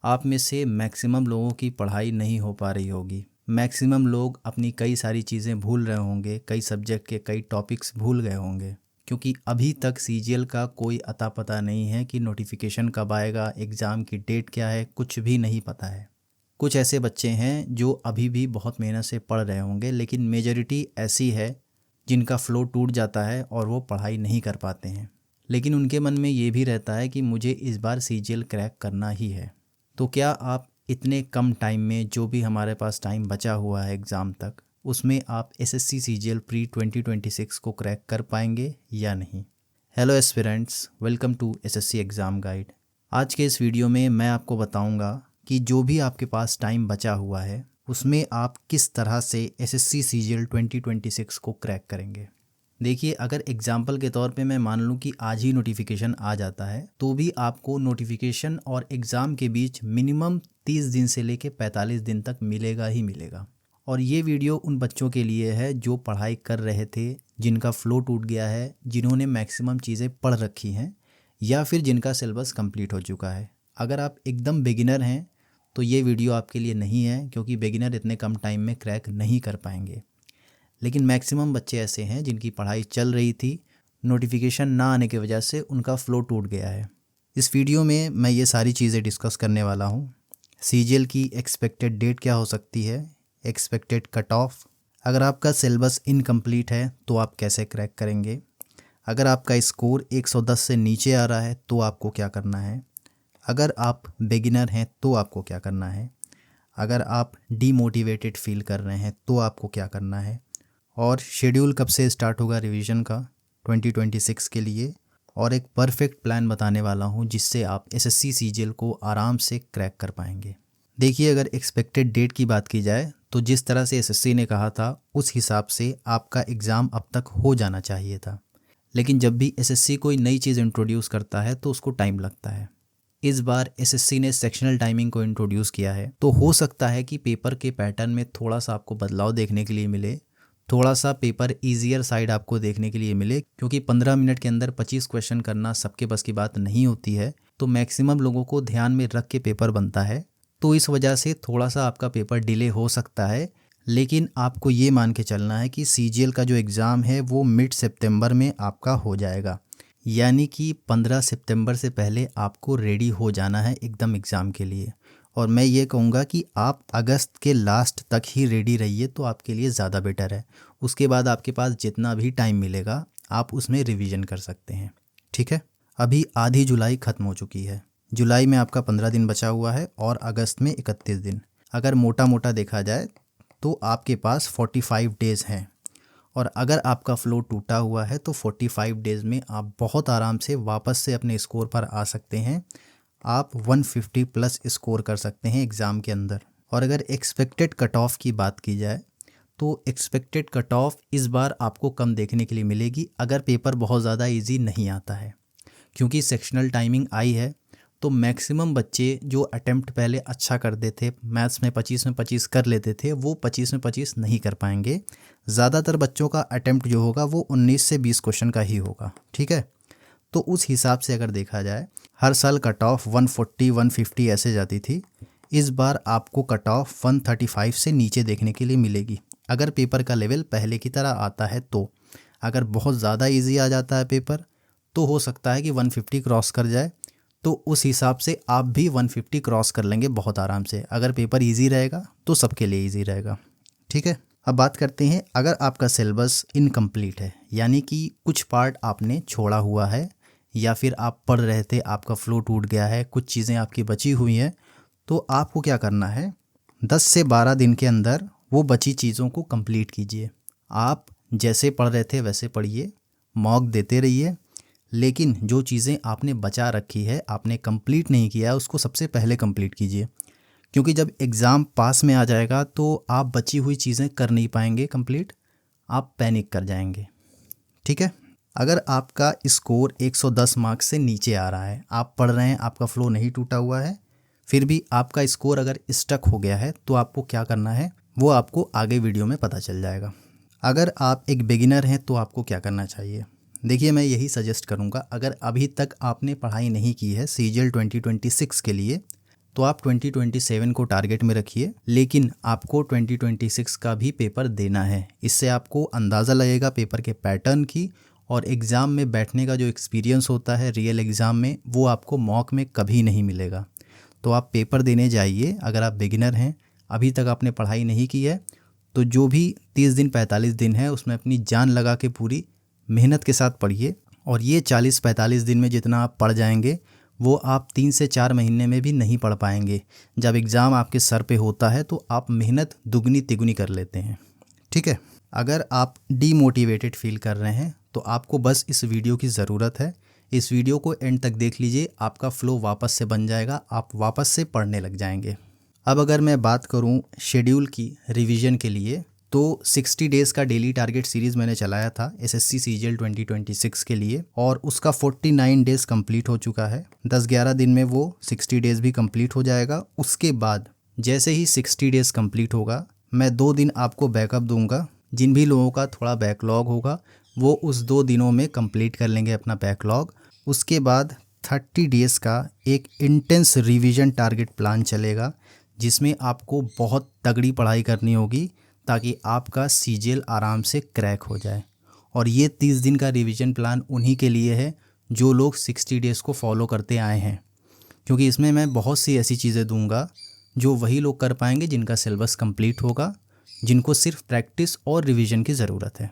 आप में से मैक्सिमम लोगों की पढ़ाई नहीं हो पा रही होगी। मैक्सिमम लोग अपनी कई सारी चीज़ें भूल रहे होंगे, कई सब्जेक्ट के कई टॉपिक्स भूल गए होंगे, क्योंकि अभी तक सीजीएल का कोई अता पता नहीं है कि नोटिफिकेशन कब आएगा, एग्ज़ाम की डेट क्या है, कुछ भी नहीं पता है। कुछ ऐसे बच्चे हैं जो अभी भी बहुत मेहनत से पढ़ रहे होंगे, लेकिन मेजॉरिटी ऐसी है जिनका फ़्लो टूट जाता है और वो पढ़ाई नहीं कर पाते हैं। लेकिन उनके मन में ये भी रहता है कि मुझे इस बार सीजीएल क्रैक करना ही है। तो क्या आप इतने कम टाइम में, जो भी हमारे पास टाइम बचा हुआ है एग्ज़ाम तक, उसमें आप एसएससी सीजीएल प्री 2026 को क्रैक कर पाएंगे या नहीं? Hello aspirants, welcome to SSC exam guide. आज के इस वीडियो में मैं आपको बताऊंगा कि जो भी आपके पास टाइम बचा हुआ है उसमें आप किस तरह से एसएससी सीजीएल 2026 को क्रैक करेंगे। देखिए, अगर एग्जाम्पल के तौर पे मैं मान लूँ कि आज ही नोटिफिकेशन आ जाता है, तो भी आपको नोटिफिकेशन और एग्ज़ाम के बीच मिनिमम 30 दिन से लेके 45 दिन तक मिलेगा ही मिलेगा। और ये वीडियो उन बच्चों के लिए है जो पढ़ाई कर रहे थे, जिनका फ़्लो टूट गया है, जिन्होंने मैक्सिमम चीज़ें पढ़ रखी हैं, या फिर जिनका सिलेबस कंप्लीट हो चुका है। अगर आप एकदम बिगिनर हैं तो ये वीडियो आपके लिए नहीं है, क्योंकि बिगिनर इतने कम टाइम में क्रैक नहीं कर पाएंगे। लेकिन मैक्सिमम बच्चे ऐसे हैं जिनकी पढ़ाई चल रही थी, नोटिफिकेशन ना आने की वजह से उनका फ़्लो टूट गया है। इस वीडियो में मैं ये सारी चीज़ें डिस्कस करने वाला हूँ। सीजीएल की एक्सपेक्टेड डेट क्या हो सकती है, एक्सपेक्टेड कट ऑफ, अगर आपका सिलेबस इनकम्प्लीट है तो आप कैसे क्रैक करेंगे, अगर आपका स्कोर 110 से नीचे आ रहा है तो आपको क्या करना है, अगर आप बिगिनर हैं तो आपको क्या करना है, अगर आप डीमोटिवेटेड फील कर रहे हैं तो आपको क्या करना है, और शेड्यूल कब से स्टार्ट होगा रिवीजन का 2026 के लिए, और एक परफेक्ट प्लान बताने वाला हूँ जिससे आप एसएससी सीजीएल को आराम से क्रैक कर पाएंगे। देखिए, अगर एक्सपेक्टेड डेट की बात की जाए तो जिस तरह से एसएससी ने कहा था उस हिसाब से आपका एग्ज़ाम अब तक हो जाना चाहिए था। लेकिन जब भी एसएससी कोई नई चीज़ इंट्रोड्यूस करता है तो उसको टाइम लगता है। इस बार एसएससी ने सेक्शनल टाइमिंग को इंट्रोड्यूस किया है, तो हो सकता है कि पेपर के पैटर्न में थोड़ा सा आपको बदलाव देखने के लिए मिले, थोड़ा सा पेपर ईजियर साइड आपको देखने के लिए मिले, क्योंकि 15 मिनट के अंदर 25 क्वेश्चन करना सबके बस की बात नहीं होती है। तो मैक्सिमम लोगों को ध्यान में रख के पेपर बनता है, तो इस वजह से थोड़ा सा आपका पेपर डिले हो सकता है। लेकिन आपको ये मान के चलना है कि सीजीएल का जो एग्ज़ाम है वो मिड सितंबर में आपका हो जाएगा, यानी कि 15 सितंबर से पहले आपको रेडी हो जाना है एकदम एग्ज़ाम के लिए। और मैं ये कहूँगा कि आप अगस्त के लास्ट तक ही रेडी रहिए तो आपके लिए ज़्यादा बेटर है। उसके बाद आपके पास जितना भी टाइम मिलेगा आप उसमें रिवीजन कर सकते हैं। ठीक है, अभी आधी जुलाई ख़त्म हो चुकी है, जुलाई में आपका 15 दिन बचा हुआ है और अगस्त में 31 दिन। अगर मोटा मोटा देखा जाए तो आपके पास 45 डेज़ हैं, और अगर आपका फ़्लो टूटा हुआ है तो 45 डेज़ में आप बहुत आराम से वापस से अपने स्कोर पर आ सकते हैं। आप 150 प्लस स्कोर कर सकते हैं एग्ज़ाम के अंदर। और अगर एक्सपेक्टेड कट ऑफ की बात की जाए तो एक्सपेक्टेड कट ऑफ इस बार आपको कम देखने के लिए मिलेगी अगर पेपर बहुत ज़्यादा इजी नहीं आता है, क्योंकि सेक्शनल टाइमिंग आई है। तो मैक्सिमम बच्चे जो अटेम्प्ट पहले अच्छा करते थे, मैथ्स में 25 में 25 कर लेते थे, वो 25 में 25 नहीं कर पाएंगे। ज़्यादातर बच्चों का अटेम्प्ट जो होगा वो 19 से 20 क्वेश्चन का ही होगा। ठीक है, तो उस हिसाब से अगर देखा जाए, हर साल कट ऑफ 140 150 ऐसे जाती थी। इस बार आपको कट ऑफ 135 से नीचे देखने के लिए मिलेगी अगर पेपर का लेवल पहले की तरह आता है। तो अगर बहुत ज़्यादा इजी आ जाता है पेपर तो हो सकता है कि 150 क्रॉस कर जाए, तो उस हिसाब से आप भी 150 क्रॉस कर लेंगे बहुत आराम से। अगर पेपर इजी रहेगा तो सबके लिए इजी रहेगा। ठीक है, अब बात करते हैं, अगर आपका सिलेबस इनकम्प्लीट है, यानी कि कुछ पार्ट आपने छोड़ा हुआ है या फिर आप पढ़ रहे थे, आपका फ़्लो टूट गया है, कुछ चीज़ें आपकी बची हुई हैं, तो आपको क्या करना है, 10 से 12 दिन के अंदर वो बची चीज़ों को कंप्लीट कीजिए। आप जैसे पढ़ रहे थे वैसे पढ़िए, मॉक देते रहिए, लेकिन जो चीज़ें आपने बचा रखी है, आपने कंप्लीट नहीं किया है, उसको सबसे पहले कंप्लीट कीजिए। क्योंकि जब एग्ज़ाम पास में आ जाएगा तो आप बची हुई चीज़ें कर नहीं पाएंगे कंप्लीट, आप पैनिक कर जाएंगे। ठीक है, अगर आपका स्कोर 110 मार्क्स से नीचे आ रहा है, आप पढ़ रहे हैं, आपका फ़्लो नहीं टूटा हुआ है, फिर भी आपका स्कोर अगर स्टक हो गया है तो आपको क्या करना है वो आपको आगे वीडियो में पता चल जाएगा। अगर आप एक बिगिनर हैं तो आपको क्या करना चाहिए, देखिए, मैं यही सजेस्ट करूंगा, अगर अभी तक आपने पढ़ाई नहीं की है सीजीएल 2026 के लिए, तो आप 2027 को टारगेट में रखिए, लेकिन आपको 2026 का भी पेपर देना है। इससे आपको अंदाज़ा लगेगा पेपर के पैटर्न की, और एग्ज़ाम में बैठने का जो एक्सपीरियंस होता है रियल एग्ज़ाम में, वो आपको मॉक में कभी नहीं मिलेगा। तो आप पेपर देने जाइए। अगर आप बिगिनर हैं, अभी तक आपने पढ़ाई नहीं की है, तो जो भी 30 दिन 45 दिन है उसमें अपनी जान लगा के पूरी मेहनत के साथ पढ़िए। और ये 40-45 दिन में जितना आप पढ़ जाएंगे वो आप 3 से 4 महीने में भी नहीं पढ़ पाएंगे। जब एग्ज़ाम आपके सर पे होता है तो आप मेहनत दुगनी तिगुनी कर लेते हैं। ठीक है, अगर आप डीमोटिवेटेड फील कर रहे हैं तो आपको बस इस वीडियो की ज़रूरत है। इस वीडियो को एंड तक देख लीजिए, आपका फ़्लो वापस से बन जाएगा, आप वापस से पढ़ने लग जाएंगे। अब अगर मैं बात करूं शेड्यूल की रिवीजन के लिए, तो 60 डेज़ का डेली टारगेट सीरीज़ मैंने चलाया था एसएससी सीजीएल 2026 के लिए, और उसका 49 डेज़ कंप्लीट हो चुका है। 10-11 दिन में वो 60 डेज़ भी कंप्लीट हो जाएगा। उसके बाद जैसे ही 60 डेज़ कंप्लीट होगा, मैं 2 दिन आपको बैकअप दूंगा। जिन भी लोगों का थोड़ा बैकलॉग होगा वो उस 2 दिनों में कंप्लीट कर लेंगे अपना बैकलॉग। उसके बाद 30 डेज़ का एक इंटेंस रिवीजन टारगेट प्लान चलेगा, जिसमें आपको बहुत तगड़ी पढ़ाई करनी होगी ताकि आपका सीजीएल आराम से क्रैक हो जाए। और ये 30 दिन का रिवीजन प्लान उन्हीं के लिए है जो लोग 60 डेज़ को फॉलो करते आए हैं, क्योंकि इसमें मैं बहुत सी ऐसी चीज़ें दूंगा जो वही लोग कर पाएंगे जिनका सिलेबस कंप्लीट होगा, जिनको सिर्फ प्रैक्टिस और रिवीजन की ज़रूरत है।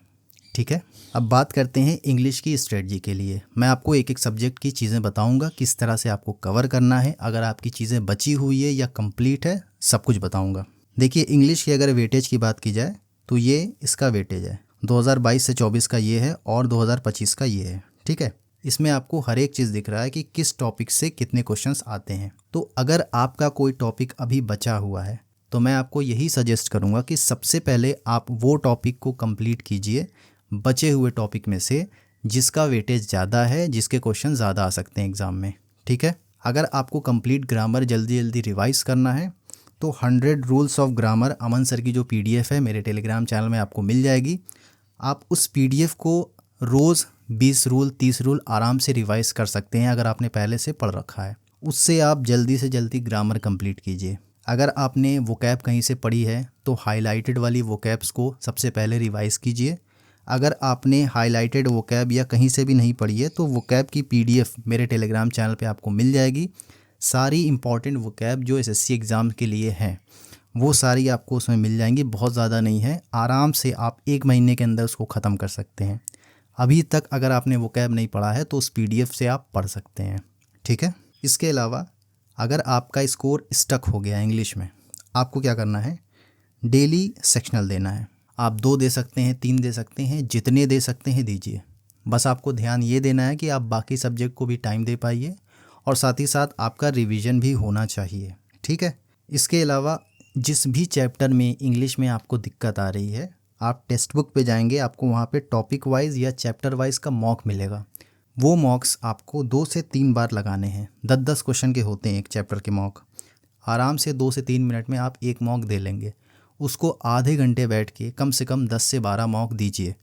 ठीक है, अब बात करते हैं इंग्लिश की स्ट्रेटजी के लिए। मैं आपको एक एक सब्जेक्ट की चीज़ें बताऊंगा, किस तरह से आपको कवर करना है। अगर आपकी चीज़ें बची हुई है या कंप्लीट है, सब कुछ बताऊंगा। देखिए, इंग्लिश की अगर वेटेज की बात की जाए तो ये इसका वेटेज है 2022 से 24 का ये है, और 2025 का ये है। ठीक है, इसमें आपको हर एक चीज़ दिख रहा है कि किस टॉपिक से कितने क्वेश्चंस आते हैं। तो अगर आपका कोई टॉपिक अभी बचा हुआ है तो मैं आपको यही सजेस्ट करूँगा कि सबसे पहले आप वो टॉपिक को कंप्लीट कीजिए बचे हुए टॉपिक में से जिसका वेटेज ज़्यादा है, जिसके क्वेश्चन ज़्यादा आ सकते हैं एग्ज़ाम में। ठीक है, अगर आपको कंप्लीट ग्रामर जल्दी जल्दी रिवाइज करना है तो 100 rules of grammar Aman sir की जो पीडीएफ है मेरे टेलीग्राम चैनल में आपको मिल जाएगी। आप उस पीडीएफ को रोज़ 20 रूल 30 रूल आराम से रिवाइज कर सकते हैं अगर आपने पहले से पढ़ रखा है। उससे आप जल्दी से जल्दी ग्रामर कंप्लीट कीजिए। अगर आपने वोकैब कहीं से पढ़ी है तो हाईलाइटेड वाली वोकैब्स को सबसे पहले रिवाइज कीजिए। अगर आपने हाईलाइटेड वोकैब या कहीं से भी नहीं पढ़ी है तो वोकैब की पीडीएफ मेरे टेलीग्राम चैनल पे आपको मिल जाएगी। सारी इंपॉर्टेंट वोकैब जो एसएससी एग्ज़ाम के लिए हैं वो सारी आपको उसमें मिल जाएंगी। बहुत ज़्यादा नहीं है, आराम से आप 1 महीने के अंदर उसको ख़त्म कर सकते हैं। अभी तक अगर आपने वोकैब नहीं पढ़ा है तो उस पीडीएफ से आप पढ़ सकते हैं। ठीक है, इसके अलावा अगर आपका स्कोर स्टक हो गया इंग्लिश में, आपको क्या करना है, डेली सेक्शनल देना है। आप 2 दे सकते हैं, 3 दे सकते हैं, जितने दे सकते हैं दीजिए। बस आपको ध्यान ये देना है कि आप बाकी सब्जेक्ट को भी टाइम दे पाइए, और साथ ही साथ आपका रिवीजन भी होना चाहिए। ठीक है, इसके अलावा जिस भी चैप्टर में इंग्लिश में आपको दिक्कत आ रही है, आप टेक्स्ट बुक पे जाएंगे, आपको वहाँ पे टॉपिक वाइज या चैप्टर वाइज का मॉक मिलेगा। वो मॉक्स आपको 2 से 3 बार लगाने हैं। 10-10 क्वेश्चन के होते हैं एक चैप्टर के मॉक। आराम से 2 से 3 मिनट में आप एक मॉक दे लेंगे। उसको आधे घंटे बैठ के कम से कम 10 से 12 मॉक दीजिए,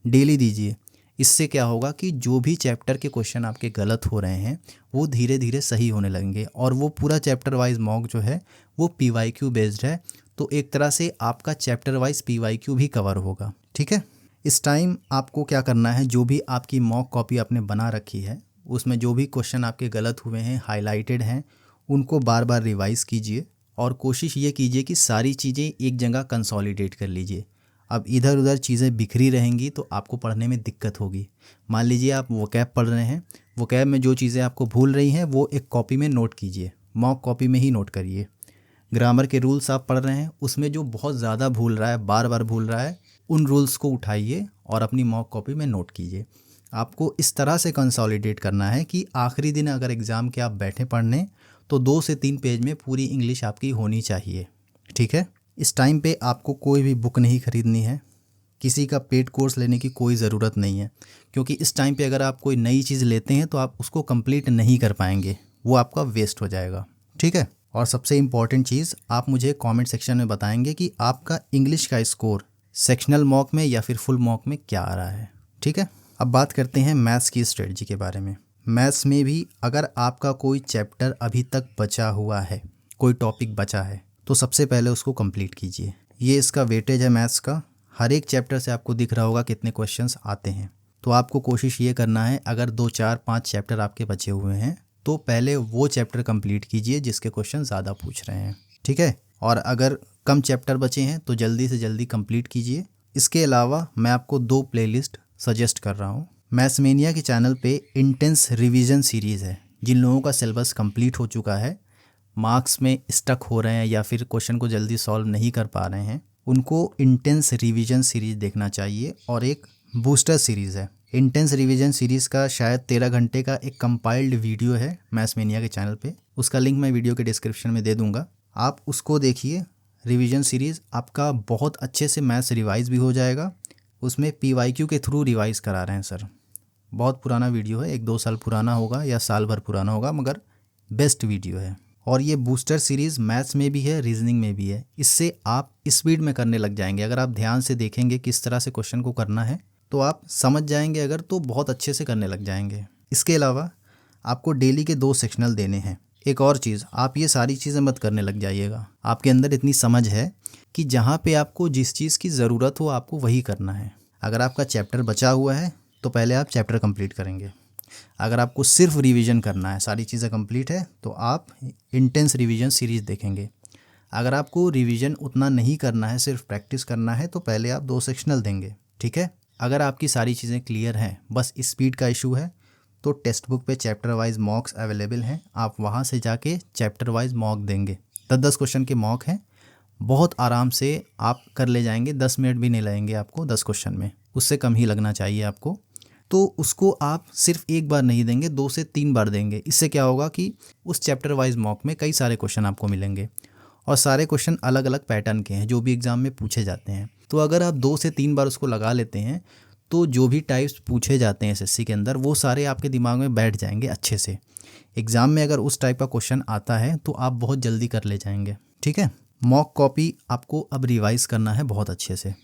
डेली दीजिए। इससे क्या होगा कि जो भी चैप्टर के क्वेश्चन आपके गलत हो रहे हैं वो धीरे धीरे सही होने लगेंगे। और वो पूरा चैप्टर वाइज मॉक जो है वो पीवाईक्यू बेस्ड है, तो एक तरह से आपका चैप्टर वाइज पीवाईक्यू भी कवर होगा। ठीक है, इस टाइम आपको क्या करना है, जो भी आपकी मॉक कॉपी आपने बना रखी है उसमें जो भी क्वेश्चन आपके गलत हुए हैं, हाईलाइटेड हैं, उनको बार बार रिवाइज़ कीजिए। और कोशिश ये कीजिए कि सारी चीज़ें एक जगह कंसोलिडेट कर लीजिए। अब इधर उधर चीज़ें बिखरी रहेंगी तो आपको पढ़ने में दिक्कत होगी। मान लीजिए आप वोकैब पढ़ रहे हैं, वोकैब में जो चीज़ें आपको भूल रही हैं वो एक कॉपी में नोट कीजिए, मॉक कॉपी में ही नोट करिए। ग्रामर के रूल्स आप पढ़ रहे हैं, उसमें जो बहुत ज़्यादा भूल रहा है, बार बार भूल रहा है, उन रूल्स को उठाइए और अपनी मॉक कॉपी में नोट कीजिए। आपको इस तरह से कंसोलिडेट करना है कि आखिरी दिन अगर एग्ज़ाम के आप बैठे पढ़ने तो 2 से 3 पेज में पूरी इंग्लिश आपकी होनी चाहिए। ठीक है, इस टाइम पे आपको कोई भी बुक नहीं खरीदनी है, किसी का पेड कोर्स लेने की कोई ज़रूरत नहीं है, क्योंकि इस टाइम पे अगर आप कोई नई चीज़ लेते हैं तो आप उसको कंप्लीट नहीं कर पाएंगे, वो आपका वेस्ट हो जाएगा। ठीक है, और सबसे इम्पॉर्टेंट चीज़, आप मुझे कमेंट सेक्शन में बताएंगे कि आपका इंग्लिश का स्कोर सेक्शनल मॉक में या फिर फुल मॉक में क्या आ रहा है। ठीक है, अब बात करते हैं मैथ्स की स्ट्रेटजी के बारे में। मैथ्स में भी अगर आपका कोई चैप्टर अभी तक बचा हुआ है, कोई टॉपिक बचा है तो सबसे पहले उसको कंप्लीट कीजिए। ये इसका वेटेज है मैथ्स का। हर एक चैप्टर से आपको दिख रहा होगा कितने क्वेश्चंस आते हैं। तो आपको कोशिश ये करना है, अगर 2 4 5 चैप्टर आपके बचे हुए हैं तो पहले वो चैप्टर कंप्लीट कीजिए जिसके क्वेश्चन ज़्यादा पूछ रहे हैं, ठीक है। और अगर कम चैप्टर बचे हैं तो जल्दी से जल्दी कंप्लीट कीजिए। इसके अलावा मैं आपको 2 प्लेलिस्ट सजेस्ट कर रहा हूँ। मैथ्समेनिया के चैनल पे इंटेंस रिवीजन सीरीज़ है। जिन लोगों का सिलेबस कंप्लीट हो चुका है, मार्क्स में स्टक हो रहे हैं या फिर क्वेश्चन को जल्दी सॉल्व नहीं कर पा रहे हैं, उनको इंटेंस रिवीजन सीरीज़ देखना चाहिए। और एक बूस्टर सीरीज़ है। इंटेंस रिवीजन सीरीज़ का शायद 13 घंटे का एक कंपाइल्ड वीडियो है मैथ्समेनिया के चैनल पे। उसका लिंक मैं वीडियो के डिस्क्रिप्शन में दे दूंगा, आप उसको देखिए। रिवीजन सीरीज़ आपका बहुत अच्छे से मैथ्स रिवाइज भी हो जाएगा। उसमें PYQ के थ्रू रिवाइज करा रहे हैं सर। बहुत पुराना वीडियो है, 1-2 साल पुराना होगा या साल भर पुराना होगा, मगर बेस्ट वीडियो है। और ये बूस्टर सीरीज़ मैथ्स में भी है, रीजनिंग में भी है। इससे आप स्पीड में करने लग जाएंगे। अगर आप ध्यान से देखेंगे किस तरह से क्वेश्चन को करना है तो आप समझ जाएंगे, अगर तो बहुत अच्छे से करने लग जाएंगे। इसके अलावा आपको डेली के 2 सेक्शनल देने हैं। एक और चीज़, आप ये सारी चीज़ें मत करने लग जाइएगा। आपके अंदर इतनी समझ है कि जहाँ पे आपको जिस चीज़ की ज़रूरत हो आपको वही करना है। अगर आपका चैप्टर बचा हुआ है तो पहले आप चैप्टर कंप्लीट करेंगे। अगर आपको सिर्फ रिवीजन करना है, सारी चीज़ें कंप्लीट है, तो आप इंटेंस रिवीजन सीरीज़ देखेंगे। अगर आपको रिवीजन उतना नहीं करना है, सिर्फ प्रैक्टिस करना है, तो पहले आप 2 सेक्शनल देंगे, ठीक है। अगर आपकी सारी चीज़ें क्लियर हैं, बस स्पीड का इशू है, तो टेक्स्ट बुक पे चैप्टर वाइज मॉक्स अवेलेबल हैं। आप वहाँ से जाके चैप्टर वाइज मॉक देंगे। 10-10 क्वेश्चन के मॉक हैं, बहुत आराम से आप कर ले जाएंगे। 10 मिनट भी नहीं लगेंगे आपको 10 क्वेश्चन में, उससे कम ही लगना चाहिए आपको। तो उसको आप सिर्फ एक बार नहीं देंगे, 2 से 3 बार देंगे। इससे क्या होगा कि उस चैप्टर वाइज मॉक में कई सारे क्वेश्चन आपको मिलेंगे और सारे क्वेश्चन अलग अलग पैटर्न के हैं जो भी एग्ज़ाम में पूछे जाते हैं। तो अगर आप 2 से 3 बार उसको लगा लेते हैं तो जो भी टाइप्स पूछे जाते हैं SSC के अंदर, वो सारे आपके दिमाग में बैठ जाएंगे अच्छे से। एग्ज़ाम में अगर उस टाइप का क्वेश्चन आता है तो आप बहुत जल्दी कर ले जाएंगे, ठीक है। मॉक कॉपी आपको अब रिवाइज़ करना है बहुत अच्छे से।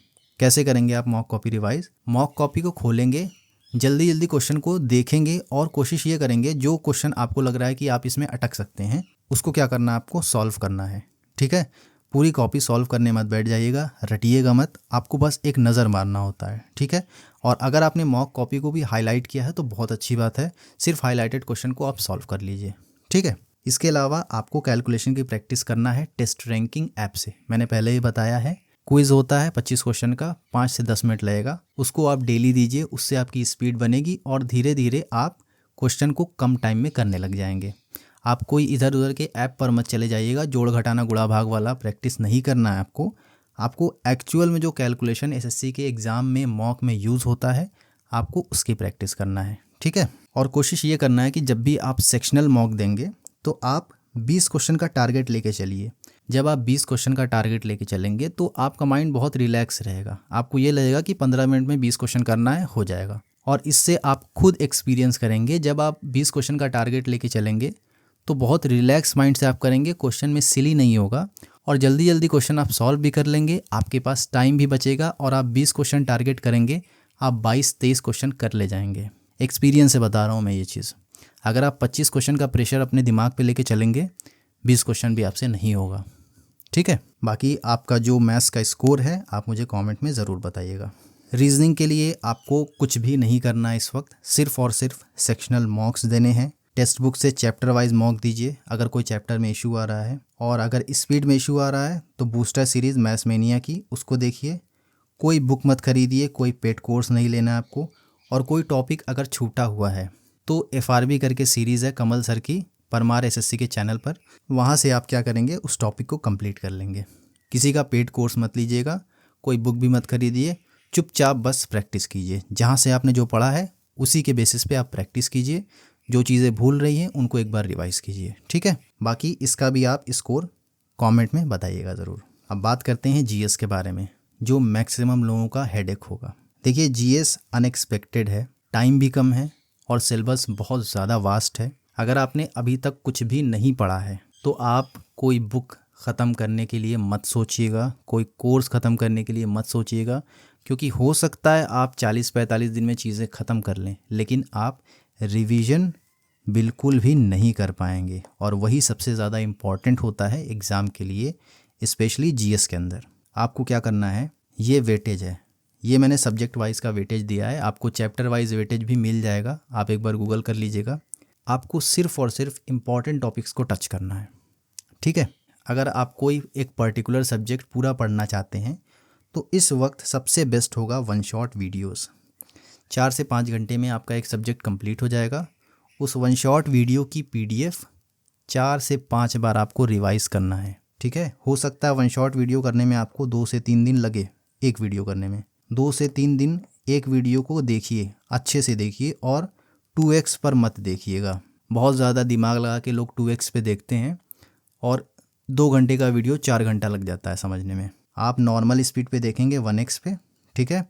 कैसे करेंगे आप mock copy revise? Mock copy को खोलेंगे, जल्दी जल्दी क्वेश्चन को देखेंगे और कोशिश ये करेंगे जो क्वेश्चन आपको लग रहा है कि आप इसमें अटक सकते हैं, उसको क्या करना है, आपको सॉल्व करना है, ठीक है। पूरी कॉपी सॉल्व करने मत बैठ जाइएगा, रटिएगा मत, आपको बस एक नज़र मारना होता है, ठीक है। और अगर आपने मॉक कॉपी को भी हाईलाइट किया है तो बहुत अच्छी बात है, सिर्फ हाईलाइटेड क्वेश्चन को आप सॉल्व कर लीजिए, ठीक है। इसके अलावा आपको कैलकुलेशन की प्रैक्टिस करना है टेस्ट रैंकिंग ऐप से। मैंने पहले ही बताया है, क्विज़ होता है 25 क्वेश्चन का, 5 से 10 मिनट लगेगा। उसको आप डेली दीजिए, उससे आपकी स्पीड बनेगी और धीरे धीरे आप क्वेश्चन को कम टाइम में करने लग जाएंगे। आप कोई इधर उधर के ऐप पर मत चले जाइएगा, जोड़ घटाना गुणा भाग वाला प्रैक्टिस नहीं करना है आपको एक्चुअल में जो कैलकुलेशन SSC के एग्ज़ाम में मॉक में यूज़ होता है, आपको उसकी प्रैक्टिस करना है, ठीक है। और कोशिश ये करना है कि जब भी आप सेक्शनल मॉक देंगे तो आप 20 क्वेश्चन का टारगेट लेके चलिए। जब आप 20 क्वेश्चन का टारगेट लेके चलेंगे तो आपका माइंड बहुत रिलैक्स रहेगा। आपको ये लगेगा कि 15 मिनट में 20 क्वेश्चन करना है, हो जाएगा। और इससे आप खुद एक्सपीरियंस करेंगे, जब आप 20 क्वेश्चन का टारगेट लेके चलेंगे तो बहुत रिलैक्स माइंड से आप करेंगे, क्वेश्चन में सिली नहीं होगा और जल्दी जल्दी क्वेश्चन आप सॉल्व भी कर लेंगे। आपके पास टाइम भी बचेगा और आप 20 क्वेश्चन टारगेट करेंगे, आप 22-23 क्वेश्चन कर ले जाएंगे। एक्सपीरियंस से बता रहा हूँ मैं ये चीज़। अगर आप 25 क्वेश्चन का प्रेशर अपने दिमाग पे लेके चलेंगे, 20 क्वेश्चन भी आपसे नहीं होगा, ठीक है। बाकी आपका जो मैथ्स का स्कोर है आप मुझे कमेंट में ज़रूर बताइएगा। रीजनिंग के लिए आपको कुछ भी नहीं करना है इस वक्त, सिर्फ और सिर्फ सेक्शनल मॉक्स देने हैं। टेक्स्ट बुक से चैप्टर वाइज मॉक दीजिए अगर कोई चैप्टर में इशू आ रहा है, और अगर स्पीड में इशू आ रहा है तो बूस्टर सीरीज़ मैथ्समेनिया की उसको देखिए। कोई बुक मत खरीदिए, कोई पेड कोर्स नहीं लेना है आपको। और कोई टॉपिक अगर छूटा हुआ है तो FRB करके सीरीज़ है कमल सर की, परमार SSC के चैनल पर, वहाँ से आप क्या करेंगे, उस टॉपिक को कंप्लीट कर लेंगे। किसी का पेड कोर्स मत लीजिएगा, कोई बुक भी मत खरीदिए, चुपचाप बस प्रैक्टिस कीजिए। जहाँ से आपने जो पढ़ा है उसी के बेसिस पे आप प्रैक्टिस कीजिए। जो चीज़ें भूल रही हैं उनको एक बार रिवाइज़ कीजिए, ठीक है। बाकी इसका भी आप स्कोर कमेंट में बताइएगा ज़रूर। अब बात करते हैं GS के बारे में, जो मैक्सिमम लोगों का हेडेक होगा। देखिए GS अनएक्सपेक्टेड है, टाइम भी कम है और सिलेबस बहुत ज़्यादा वास्ट है। अगर आपने अभी तक कुछ भी नहीं पढ़ा है तो आप कोई बुक ख़त्म करने के लिए मत सोचिएगा, कोई कोर्स ख़त्म करने के लिए मत सोचिएगा, क्योंकि हो सकता है आप 40-45 दिन में चीज़ें ख़त्म कर लें, लेकिन आप रिवीजन बिल्कुल भी नहीं कर पाएंगे। और वही सबसे ज़्यादा इम्पॉर्टेंट होता है एग्ज़ाम के लिए, स्पेशली जीएस के अंदर। आपको क्या करना है, ये वेटेज है, ये मैंने सब्जेक्ट वाइज का वेटेज दिया है, आपको चैप्टर वाइज वेटेज भी मिल जाएगा, आप एक बार गूगल कर लीजिएगा। आपको सिर्फ और सिर्फ इम्पॉर्टेंट टॉपिक्स को टच करना है, ठीक है। अगर आप कोई एक पर्टिकुलर सब्जेक्ट पूरा पढ़ना चाहते हैं तो इस वक्त सबसे बेस्ट होगा वन शॉट वीडियोस। 4 से 5 घंटे में आपका एक सब्जेक्ट कंप्लीट हो जाएगा। उस वन शॉट वीडियो की पीडीएफ 4 से 5 बार आपको रिवाइज़ करना है, ठीक है। हो सकता है वन शॉट वीडियो करने में आपको 2 से 3 दिन लगे, एक वीडियो करने में 2 से 3 दिन एक वीडियो को देखिए, अच्छे से देखिए, और 2x पर मत देखिएगा। बहुत ज़्यादा दिमाग लगा के लोग 2x पे देखते हैं और 2 घंटे का वीडियो 4 घंटा लग जाता है समझने में। आप नॉर्मल स्पीड पे देखेंगे 1x पे, ठीक है।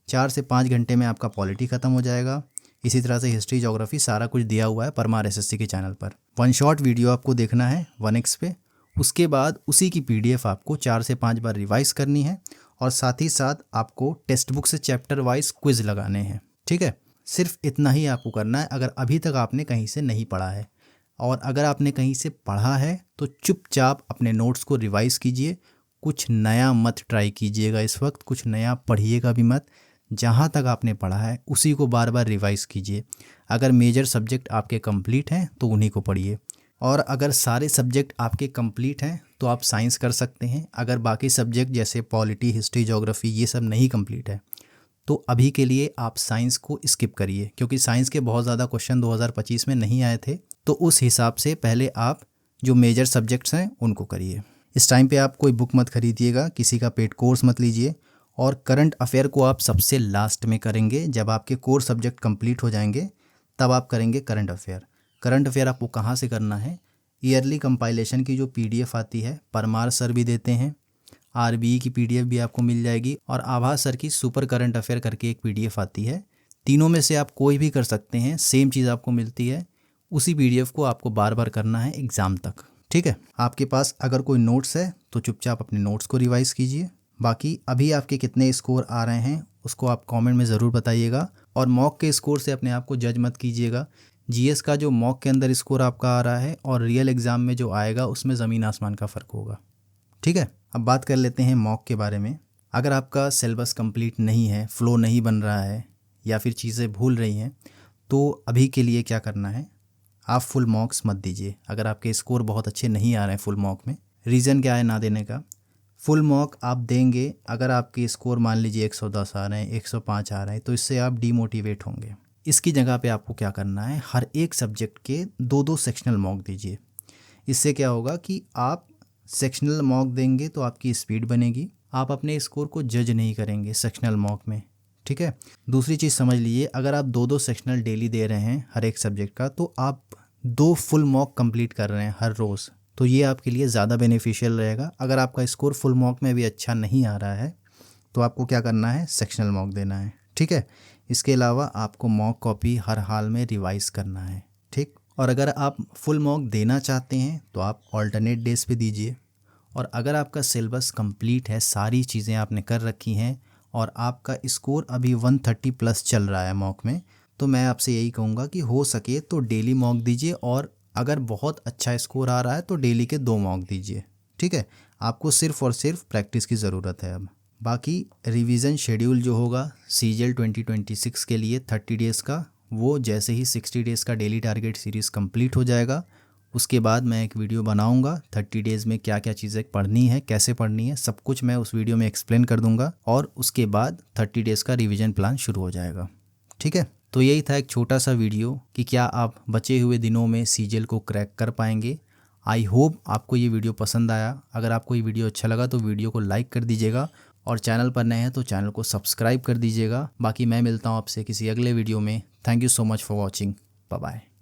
4 से 5 घंटे में आपका पॉलिटी ख़त्म हो जाएगा। इसी तरह से हिस्ट्री, ज्योग्राफी सारा कुछ दिया हुआ है परमार एसएससी के चैनल पर। वन शॉट वीडियो आपको देखना है 1x पे, उसके बाद उसी की पीडीएफ आपको 4 से 5 बार रिवाइज करनी है, और साथ ही साथ आपको टेक्स्ट बुक से चैप्टर वाइज क्विज लगाने हैं, ठीक है। सिर्फ इतना ही आपको करना है अगर अभी तक आपने कहीं से नहीं पढ़ा है। और अगर आपने कहीं से पढ़ा है तो चुपचाप अपने नोट्स को रिवाइज़ कीजिए, कुछ नया मत ट्राई कीजिएगा इस वक्त, कुछ नया पढ़िएगा भी मत। जहाँ तक आपने पढ़ा है उसी को बार बार रिवाइज़ कीजिए। अगर मेजर सब्जेक्ट आपके कंप्लीट हैं तो उन्हीं को पढ़िए, और अगर सारे सब्जेक्ट आपके कंप्लीट हैं तो आप साइंस कर सकते हैं। अगर बाकी सब्जेक्ट जैसे पॉलिटी, हिस्ट्री, ज्योग्राफी ये सब नहीं कंप्लीट है तो अभी के लिए आप साइंस को स्किप करिए, क्योंकि साइंस के बहुत ज़्यादा क्वेश्चन 2025 में नहीं आए थे। तो उस हिसाब से पहले आप जो मेजर सब्जेक्ट्स हैं उनको करिए। इस टाइम पे आप कोई बुक मत खरीदिएगा, किसी का पेड कोर्स मत लीजिए, और करंट अफेयर को आप सबसे लास्ट में करेंगे। जब आपके कोर सब्जेक्ट कंप्लीट हो जाएंगे तब आप करेंगे करंट अफेयर। करंट अफेयर आपको कहाँ से करना है, ईयरली कंपाइलेशन की जो पीडीएफ आती है, परमार सर भी देते हैं, आरबीई की पीडीएफ भी आपको मिल जाएगी, और आभा सर की सुपर करंट अफेयर करके एक पीडीएफ आती है। तीनों में से आप कोई भी कर सकते हैं, सेम चीज़ आपको मिलती है। उसी पीडीएफ को आपको बार बार करना है एग्ज़ाम तक, ठीक है। आपके पास अगर कोई नोट्स है तो चुपचाप अपने नोट्स को रिवाइज़ कीजिए। बाकी अभी आपके कितने स्कोर आ रहे हैं उसको आप कमेंट में ज़रूर बताइएगा, और मॉक के स्कोर से अपने आप को जज मत कीजिएगा। जीएस का जो मॉक के अंदर स्कोर आपका आ रहा है और रियल एग्ज़ाम में जो आएगा उसमें ज़मीन आसमान का फ़र्क होगा, ठीक है। अब बात कर लेते हैं मॉक के बारे में। अगर आपका सिलेबस कंप्लीट नहीं है, फ़्लो नहीं बन रहा है, या फिर चीज़ें भूल रही हैं, तो अभी के लिए क्या करना है, आप फुल मॉक्स मत दीजिए। अगर आपके स्कोर बहुत अच्छे नहीं आ रहे हैं फुल मॉक में, रीज़न क्या है ना देने का, फुल मॉक आप देंगे अगर आपके स्कोर मान लीजिए 110 आ रहे हैं, 105 आ रहे हैं, तो इससे आप डीमोटिवेट होंगे। इसकी जगह पे आपको क्या करना है, हर एक सब्जेक्ट के 2-2 सेक्शनल मॉक दीजिए। इससे क्या होगा कि आप सेक्शनल मॉक देंगे तो आपकी स्पीड बनेगी, आप अपने स्कोर को जज नहीं करेंगे सेक्शनल मॉक में, ठीक है। दूसरी चीज़ समझ लीजिए, अगर आप 2-2 सेक्शनल डेली दे रहे हैं हर एक सब्जेक्ट का, तो आप 2 फुल मॉक कंप्लीट कर रहे हैं हर रोज़, तो ये आपके लिए ज़्यादा बेनिफिशियल रहेगा। अगर आपका स्कोर फुल मॉक में भी अच्छा नहीं आ रहा है तो आपको क्या करना है, सेक्शनल मॉक देना है, ठीक है। इसके अलावा आपको मॉक कॉपी हर हाल में रिवाइज़ करना है, ठीक। और अगर आप फुल मॉक देना चाहते हैं तो आप ऑल्टरनेट डेज पे दीजिए। और अगर आपका सिलेबस कंप्लीट है, सारी चीज़ें आपने कर रखी हैं, और आपका स्कोर अभी 130 प्लस चल रहा है मॉक में, तो मैं आपसे यही कहूँगा कि हो सके तो डेली मॉक दीजिए, और अगर बहुत अच्छा स्कोर आ रहा है तो डेली के 2 मॉक दीजिए, ठीक है। आपको सिर्फ़ और सिर्फ प्रैक्टिस की ज़रूरत है अब। बाकी रिवीजन शेड्यूल जो होगा सीजीएल 2026 के लिए 30 डेज़ का, वो जैसे ही 60 डेज़ का डेली टारगेट सीरीज़ कंप्लीट हो जाएगा उसके बाद मैं एक वीडियो बनाऊंगा 30 डेज़ में क्या क्या चीज़ें पढ़नी है, कैसे पढ़नी है, सब कुछ मैं उस वीडियो में एक्सप्लेन कर दूंगा, और उसके बाद 30 डेज़ का रिवीजन प्लान शुरू हो जाएगा, ठीक है। तो यही था एक छोटा सा वीडियो कि क्या आप बचे हुए दिनों में सीजीएल को क्रैक कर पाएंगे। आई होप आपको ये वीडियो पसंद आया। अगर आपको ये वीडियो अच्छा लगा तो वीडियो को लाइक कर दीजिएगा, और चैनल पर नए हैं तो चैनल को सब्सक्राइब कर दीजिएगा। बाकी मैं मिलता हूँ आपसे किसी अगले वीडियो में। Thank you so much for watching. Bye bye.